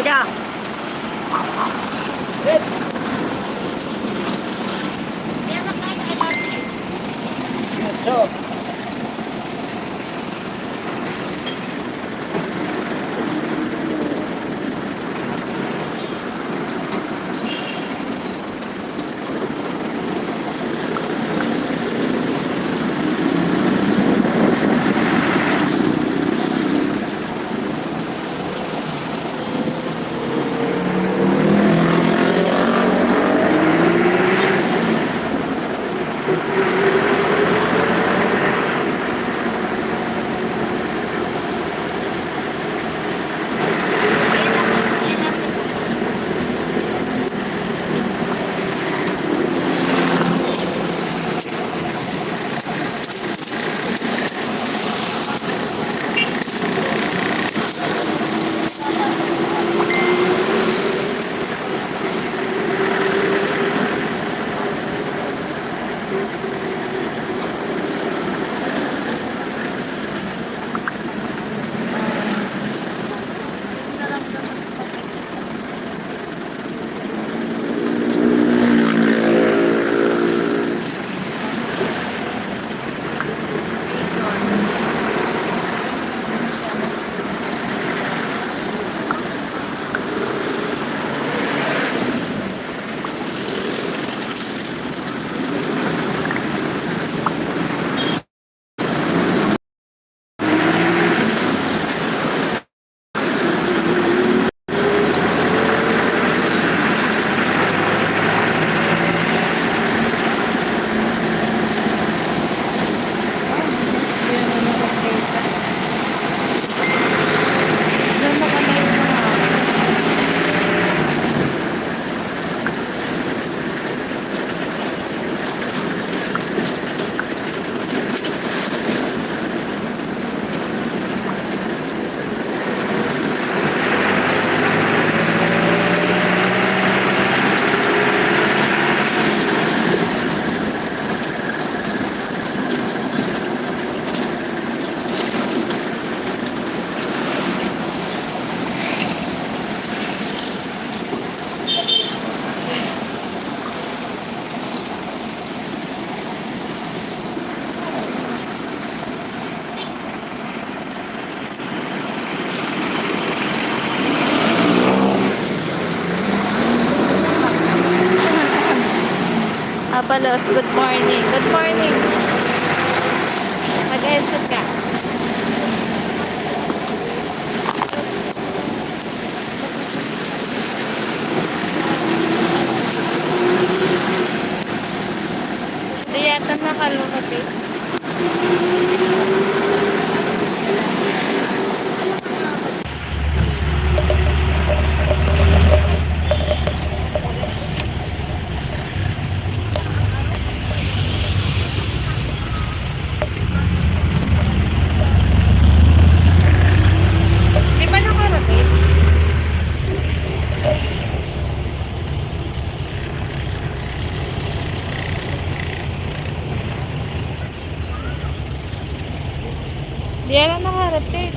siya. Yes. So, Apalos, good morning. Good morning. Mag-headset ka. Hindi yata nakalunod eh. Di ba nakarating? Di yan nakarating.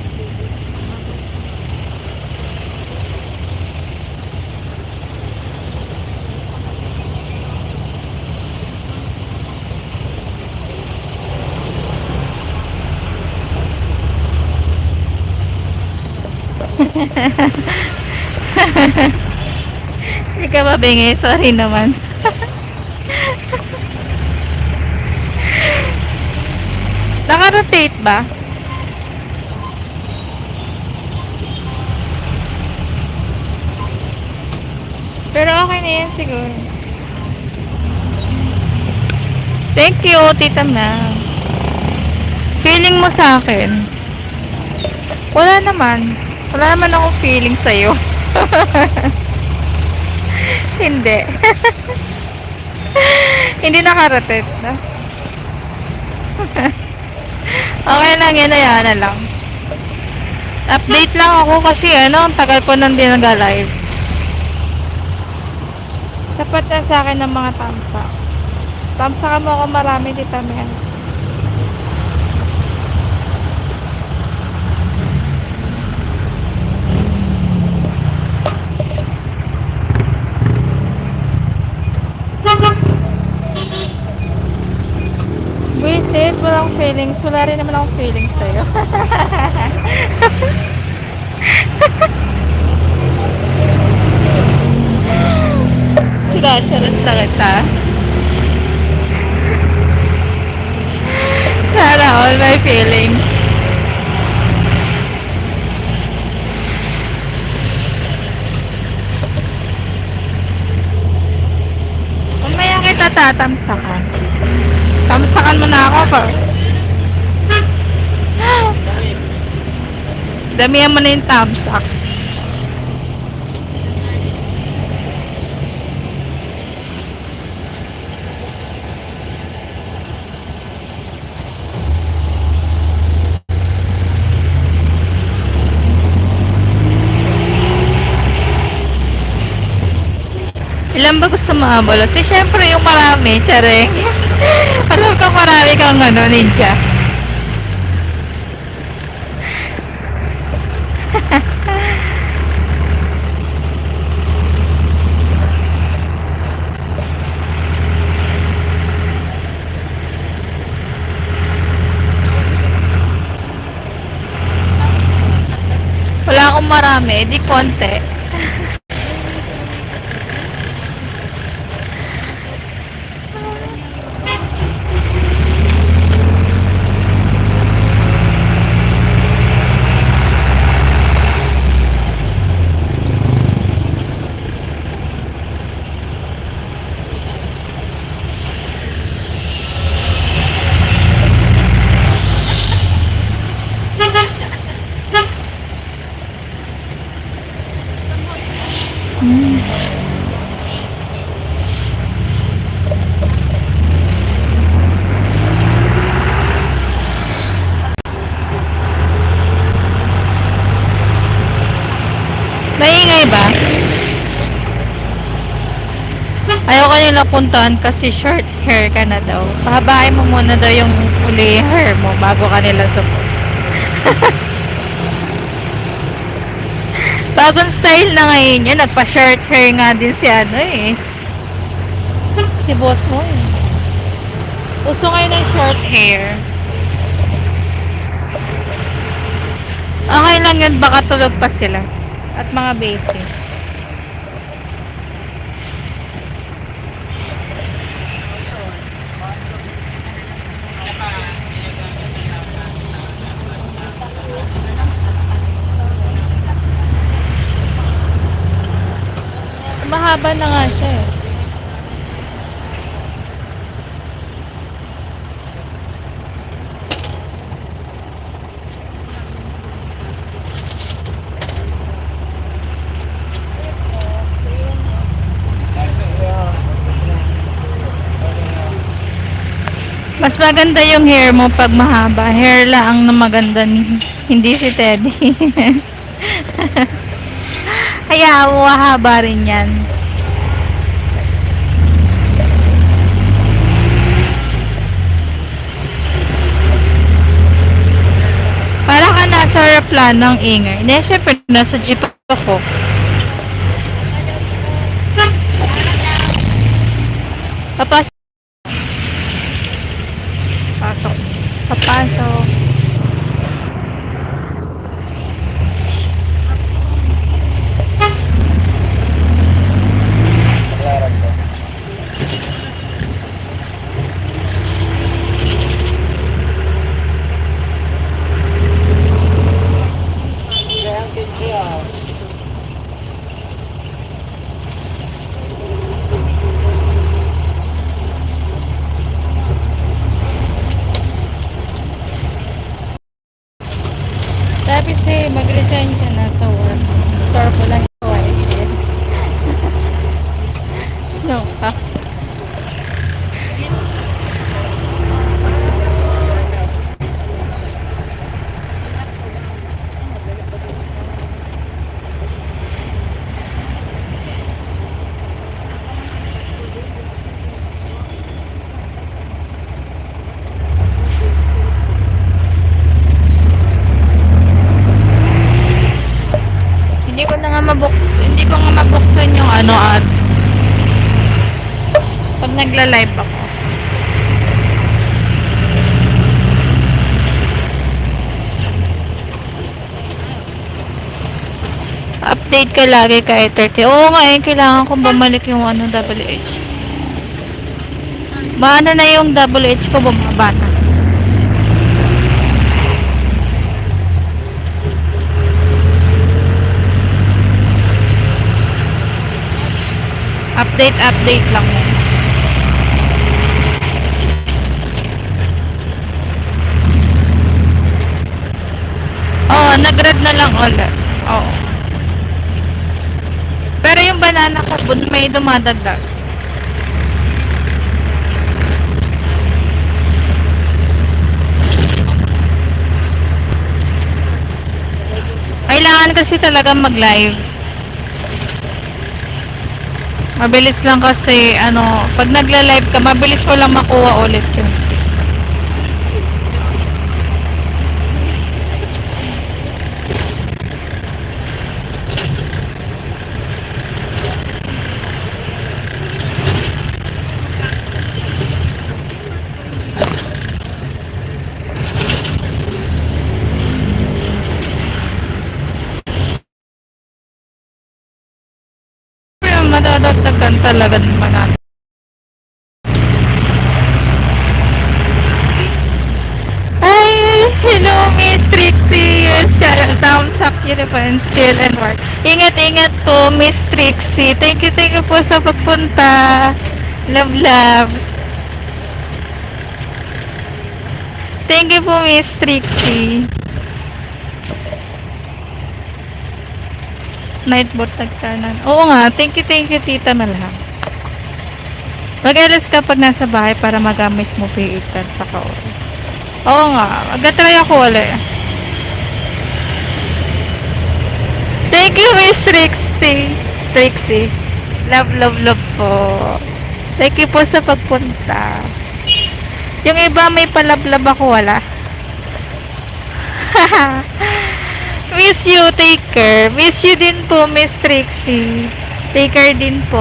Hindi ka mabingi. Sorry naman. Naka-rotate ba? Pero okay na yan siguro. Thank you, Tita Mel. Feeling mo sa akin? Wala naman. Wala naman akong feeling sa'yo. Hindi. Hindi nakarated na. Okay lang yan, ayan na lang. Update lang ako kasi ang tagal ko nang di nag-live. Sapat na sa akin ng mga tamsa. Tamsa ka mo ako marami, Tita Mel. feelings. Wala rin naman akong feelings sa'yo. Charot na kita. Sana all my feelings. Mamaya kita tatamsakan. Tamsakan mo na ako pa. Damihan mo na yung tamsak. Ilan ba gusto maabolos? Eh, syempre yung marami, tsareng. Alam ko marami kang ninja. Wala akong marami, di konti. Maingay ba? Ayaw ka nila puntahan kasi short hair ka na daw. Pahabain mo muna daw yung uli hair mo bago ka nila support. Bagong style na ngayon yun. Nagpa-short hair nga din si si boss mo Uso ngayon ng short hair. Okay lang yun, baka tulog pa sila. At mga basic. Mahaba na nga siya eh. Mas maganda yung hair mo pag mahaba. Hair lang na maganda, hindi si Teddy. Kaya mahaba rin yan. Para ka nasa aeroplanong ingay. Hindi, syempre, nasa jeep ako. Papasok. Papasok. Paglaran ko. Kaya ang kinsiya. Sabi siya, mag-resign siya na sa work. Store ko lang yung wife. No, hindi ko nga mabuksan yung ads. Pag nagla-live ako. Update ka lagi kay 30. Oo nga eh, kailangan kong bumalik yung ano, WH. Maano na yung WH ko, bumaba na. Update lang yun. Oo, nag-red na lang ulit. Oo. Pero yung banana ko, may dumadagdag. Kailangan kasi talaga mag-live. Mabilis lang kasi, ano, pag nagla-live ka, mabilis ko lang makuha ulit yun. Pero madadagdagan talaga naman natin. Ay, hello Miss Trixie. Yes, thumbs up, uniform, still and work. Ingat po Miss Trixie. Thank you po sa pagpunta. Love. Thank you po Miss Trixie. Nightbot nagkanan. Oo nga, thank you Tita Malham. Mag-alas ka pag nasa bahay para magamit mo P8 pa ka oras. Oo nga, mag-try ako ulit. Thank you Miss Trixie. Love po. Thank you po sa pagpunta. Yung iba may palablab ako, wala. Miss you, take care. Miss you din po, Miss Trixie. Take care din po.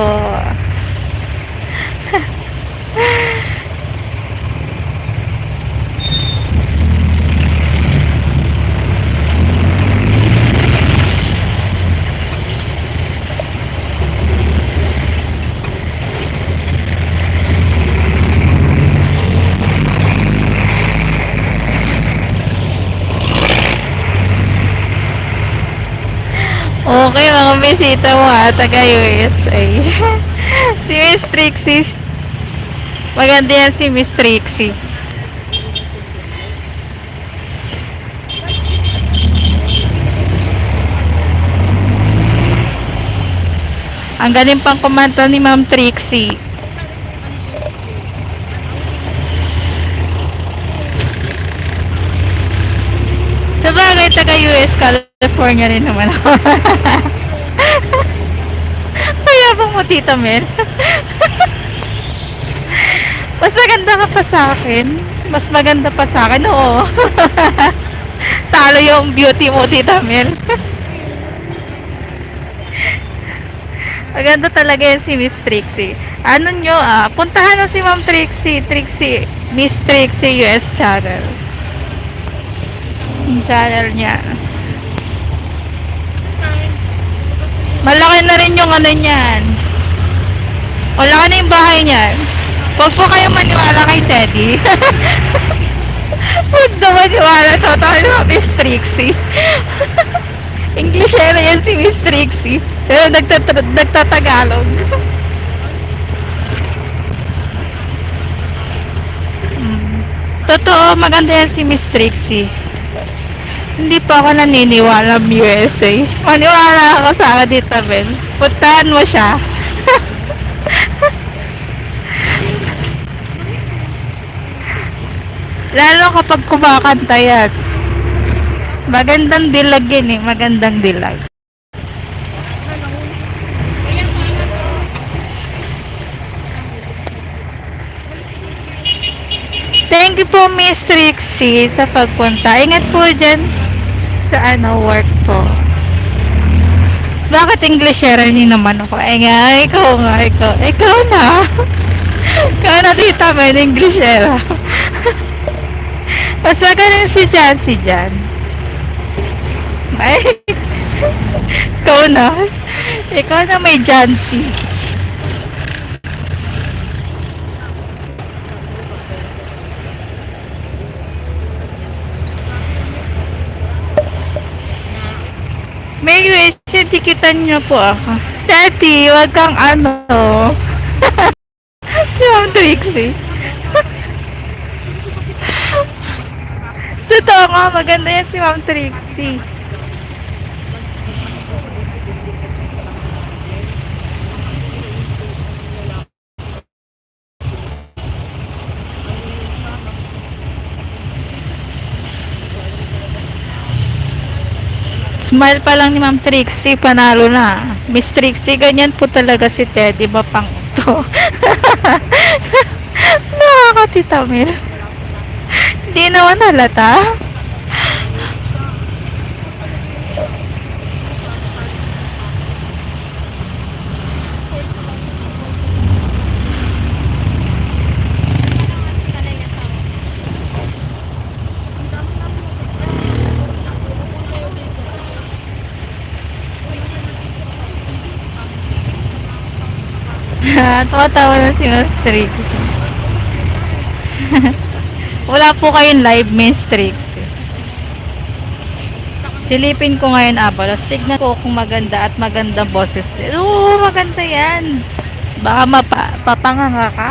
Okay, mga bisita mo ha, taga USA. Si Miss Trixie. Maganda yan si Miss Trixie. Ang galing pang kumanta ni Ma'am Trixie. Sa bagay, taga US, California rin naman ako. Kaya bang mo, Tita Mel? Mas maganda ka pa sa akin. Mas maganda pa sa akin, oo. Talo yung beauty mo, Tita Mel. Maganda talaga yan si Miss Trixie. Ano nyo, puntahan nyo si Ma'am Trixie. Miss Trixie US channel. Yung channel niya. Malaki na rin yung ano niyan. Wala na yung bahay niyan. Huwag po kayong maniwala kay Teddy. Huwag na maniwala. Totoo na Miss Trixie. English na yan si Miss Trixie. Pero nagtatagalog. Totoo, maganda yan si Miss Trixie. Hindi pa ako naniniwala USA. Maniwala ako sa akin dito, Ben. Puntahan mo siya. Lalo kapag kumakanta yan. Magandang dilag yan eh. Magandang dilag. Thank you po Miss Trixie sa pagpunta. Ingat po dyan sa work po. Bakit Englishera ni naman ako? Ay nga, ikaw nga. Ikaw na. Ikaw na Tita Mel, Englishera. Mas magaling si Jan. Ay. Ikaw na. Ikaw na may Jancy. May wish, tikitan niyo po ako. Daddy, wag kang ano. Si Ma'am Trixie. Totoo nga, maganda yan si Ma'am Trixie. Smile pa lang ni Ma'am Trixie, panalo na. Miss Trixie, ganyan po talaga si Teddy, bapang to. Nakakatitamil. Hindi naman halata. Tawa-tawa na si Miss Trixie. Wala po kayong live, Miss Trixie. Silipin ko ngayon, Abalos. Tignan ko kung maganda at maganda boses. Oo, maganda yan. Baka papanganga ka.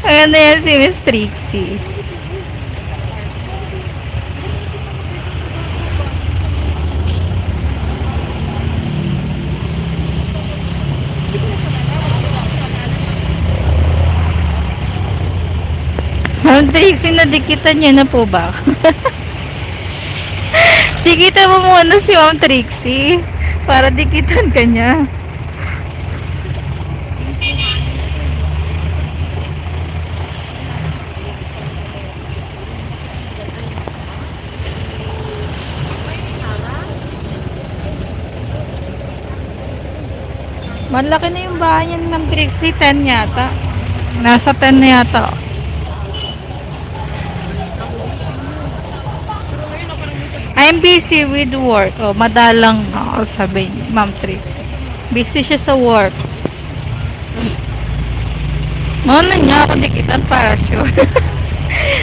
Maganda yan si Miss Trixie. Ma'am Trixie, nadikitan niyo na po ba? Dikitan mo muna si Ma'am Trixie para dikitan ka niya. Malaki na yung bahay niya ni Ma'am Trixie, 10 yata. Nasa 10 na yata. I'm busy with work. Oh, madalang ako, sabi ni Ma'am Trixie. Busy siya sa work. Ano niya ako dikitan para sure.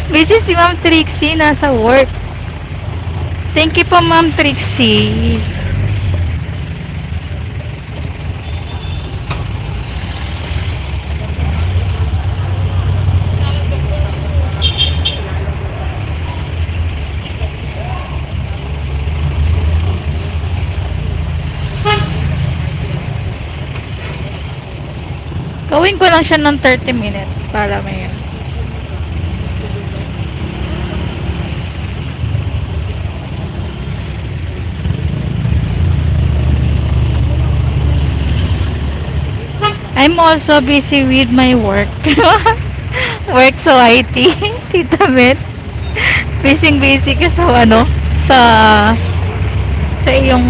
Busy si Ma'am Trixie, nasa work. Thank you po, Ma'am Trixie. Gawin ko lang siya ng 30 minutes para may I'm also busy with my work. Work sa IT. Tita Bet. Busy ka sa ano? Sa iyong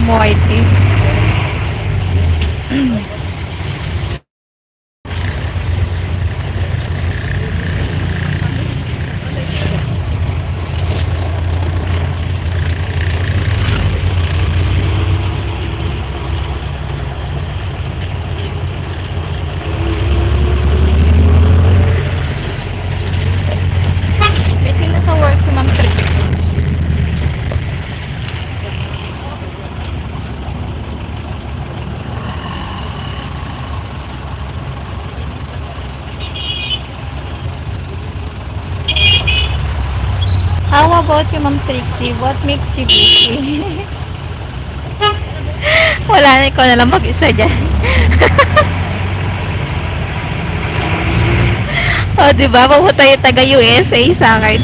YT. How about you, Ma'am Trixie? What makes you busy? Wala na, ikaw na lang mag-isa dyan. O, diba? Papunta yung taga-USA sa akin.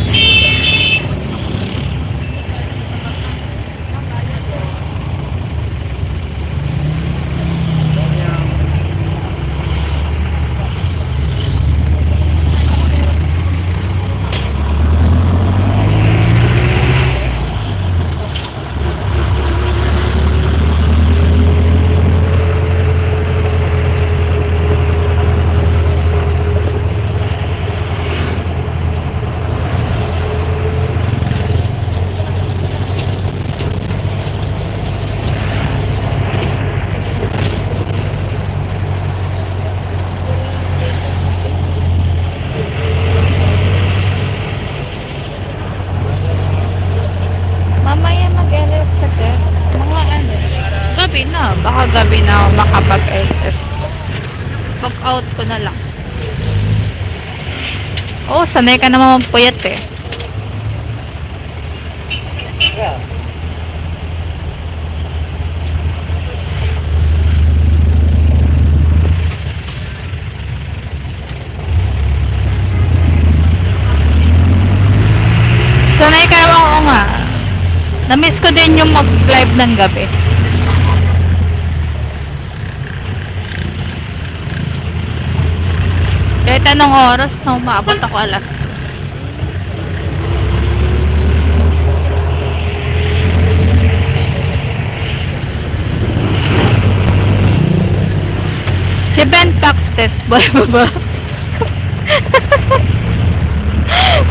Baka gabi na ako makapag-LS. Pag out ko na lang. Oh, sanay ka naman magpuyat eh. Yeah. Sanay ka naman ako nga. Na-miss ko din yung mag-live ng gabi. Kahit anong oras na umabot ako alas 2. Si Ben Paxtets, boy ba ba?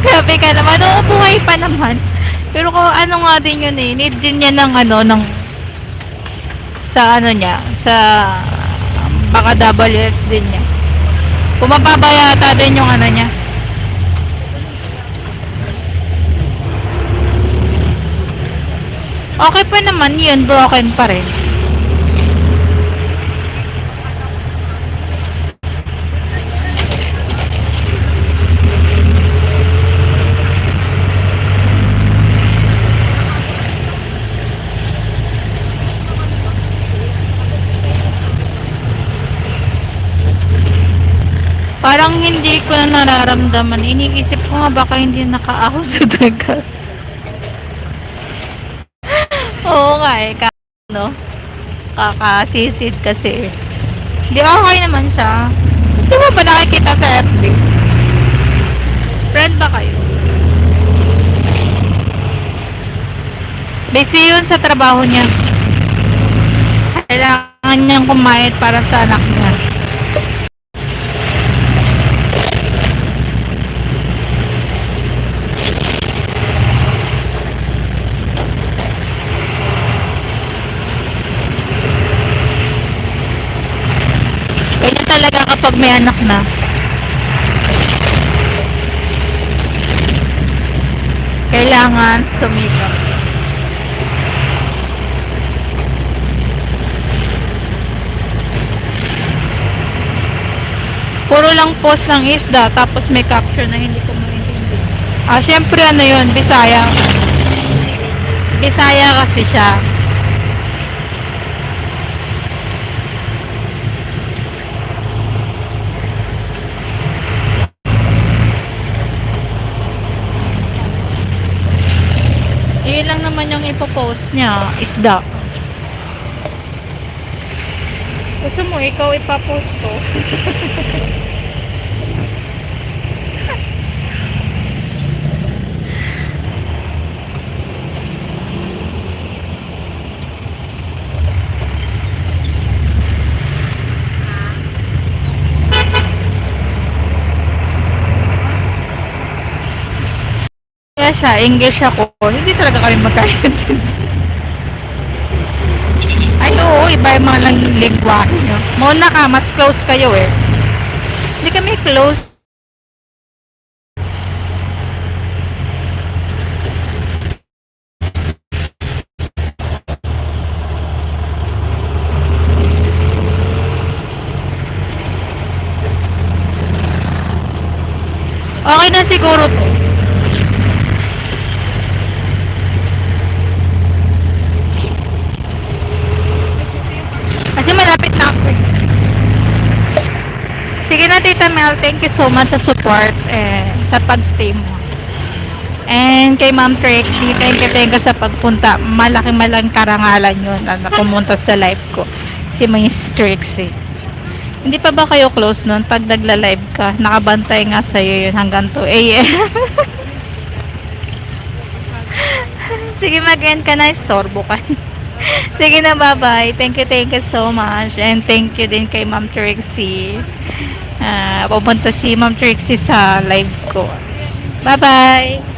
Grabe ka naman. Oo, buhay pa naman. Pero kung ano nga din yun eh, need din niya ng ano, ng sa ano niya, sa baka WS din niya. Kung mababa yata din yung ano niya. Okay pa naman yun, broken pa rin. Parang hindi ko na nararamdaman. Iniisip ko nga baka hindi nakaahon sa dagat. Oo nga eh. No? Kakasisid kasi. Di okay naman siya. Di mo ba nakikita sa FB? Friend ba kayo? Busy yun sa trabaho niya. Kailangan niyang kumayad para sa anak niya. Talaga kapag may anak na. Kailangan sumikap. Puro lang post ng isda tapos may caption na hindi ko maintindihan. Syempre ano yun, Bisaya. Bisaya kasi siya. Yun lang naman yung ipopost niya, isda. Gusto mo, ikaw ipapost ko. Siya, English ako. Hindi talaga kami magkaintindi. Ay, oo, iba yung mga lingwahe nyo. Muna ka, mas close kayo eh. Hindi kami close. Okay na siguro to. Kasi malapit na ako. Sige na, Tita Mel. Thank you so much sa support sa pagstay mo. And kay Ma'am Trixie, thank you sa pagpunta. Malaki-malang karangalan yun na pumunta sa live ko. Si Miss Trixie. Hindi pa ba kayo close nun? Pag nagla-live ka, nakabantay nga sa'yo yun hanggang 2 AM. Sige, mag-end ka na. Istorbo ka. Sige na, bye-bye. Thank you so much. And thank you din kay Ma'am Trixie. Pupunta si Ma'am Trixie sa live ko. Bye-bye.